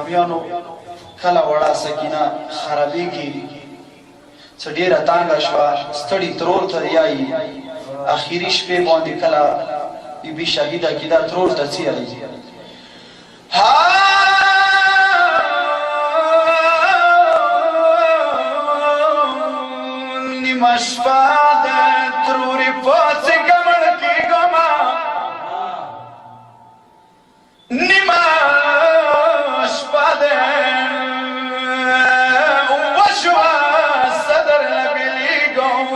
زلمیانو کله وړه سکینه خرابېږي څه ډېره تانګه شوه ستړي ترور ته یایي اخري شپې باندې کله بیبي شهیده کېده ترور ته څیایي نیمه شپه د ترورې پاڅې ګمړ کېږمه نیمه شپه د وشوه صدر له بېلېږم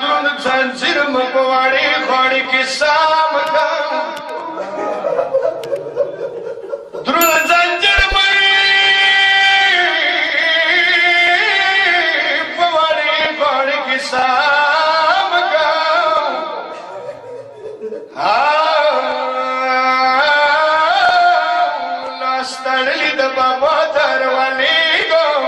دروند ځنځیر مه په وړې غاړې کې سام کړم دروند ځنځیر مه په وړې غاړې کې سام کړم لاس تړلي د بابا تر ولېږم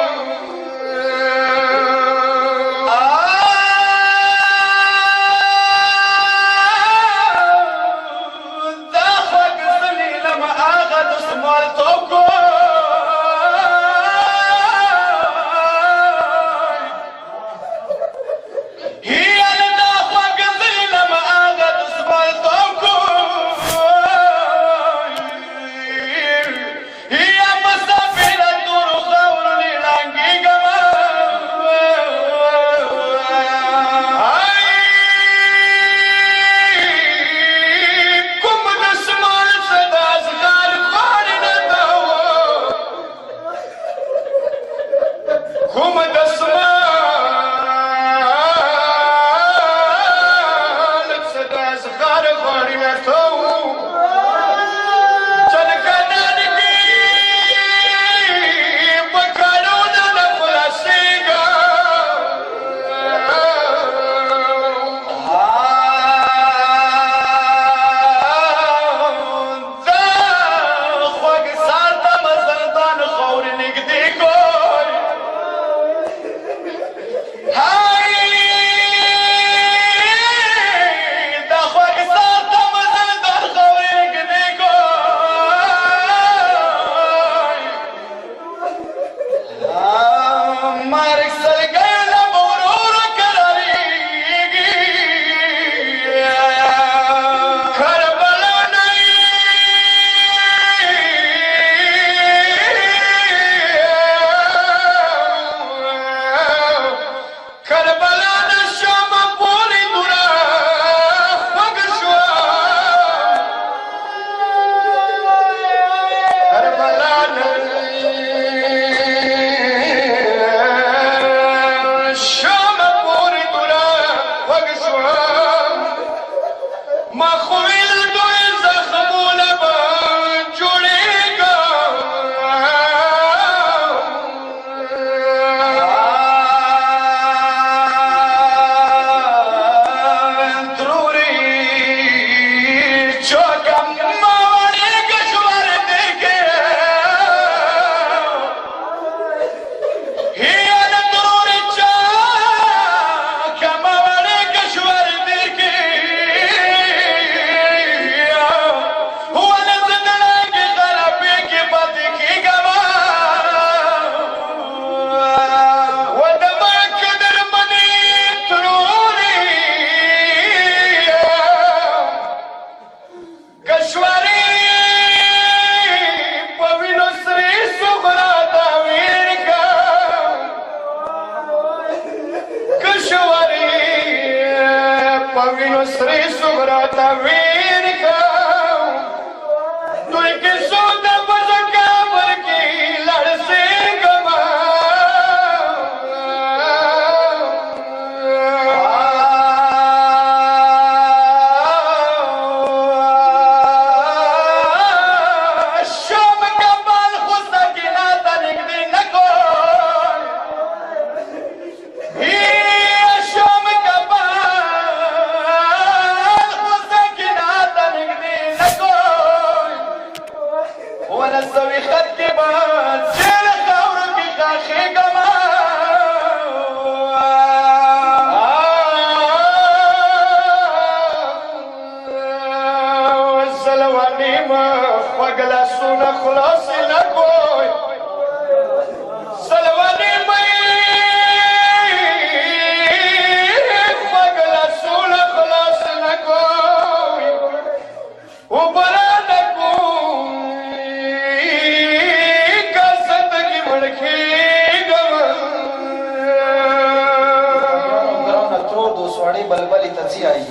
دا خوږ ذلیلم هغه دستمالتوب गला सुना खुलास न कोई सलवानी मई मगला सुना खुलास न कोई उबरा न कोई का जिंदगी मड़खी गराउन थ्रो दो स्वाड़ी बलबली तसी आई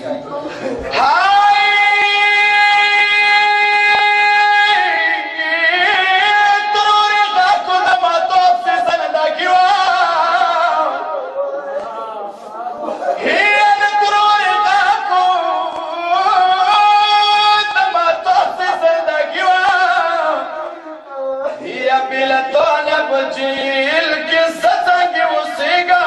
जेल के सतंग उसेगा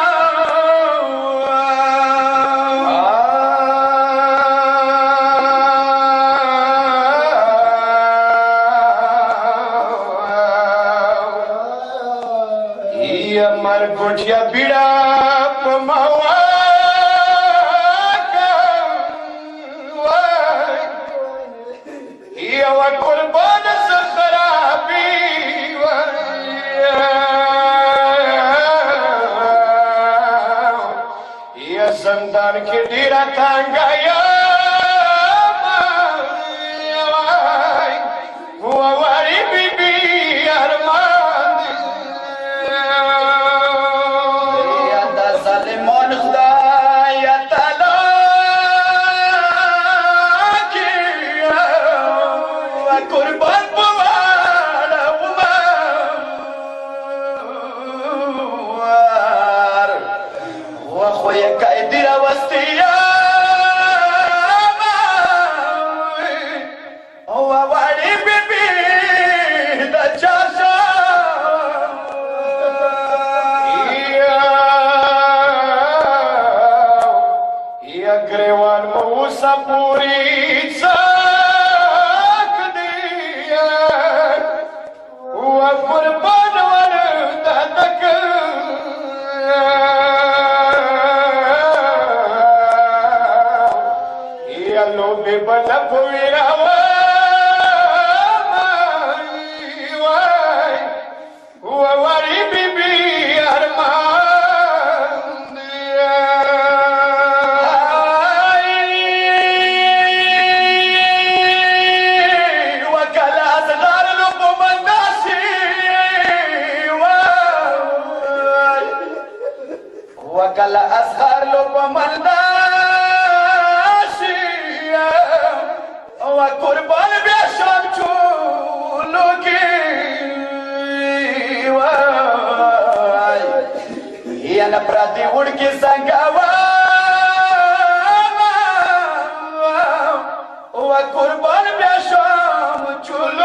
ये मर गुठिया बिड़ा पमावा ये वा कुर्बान से खराबी संतान के डेरा तांगाया हमारी बीबी अरमान यादा सलेमान खुदा या ताला की कुर्बान पवाड़ा उमार وخويا كايدير وستيا هو وعلي بيبي دا جاشا يا گریوان موسا پوری ساک دیا وقربان وردا تک بنا پویرا واری بیبی ارمان وکلا صغار لب منداشی وكلا أصغر لب منداشي وقربان بیاشم چولوگی يا نبرادي ورقي سنقاوا وقربان بیاشم چولوگی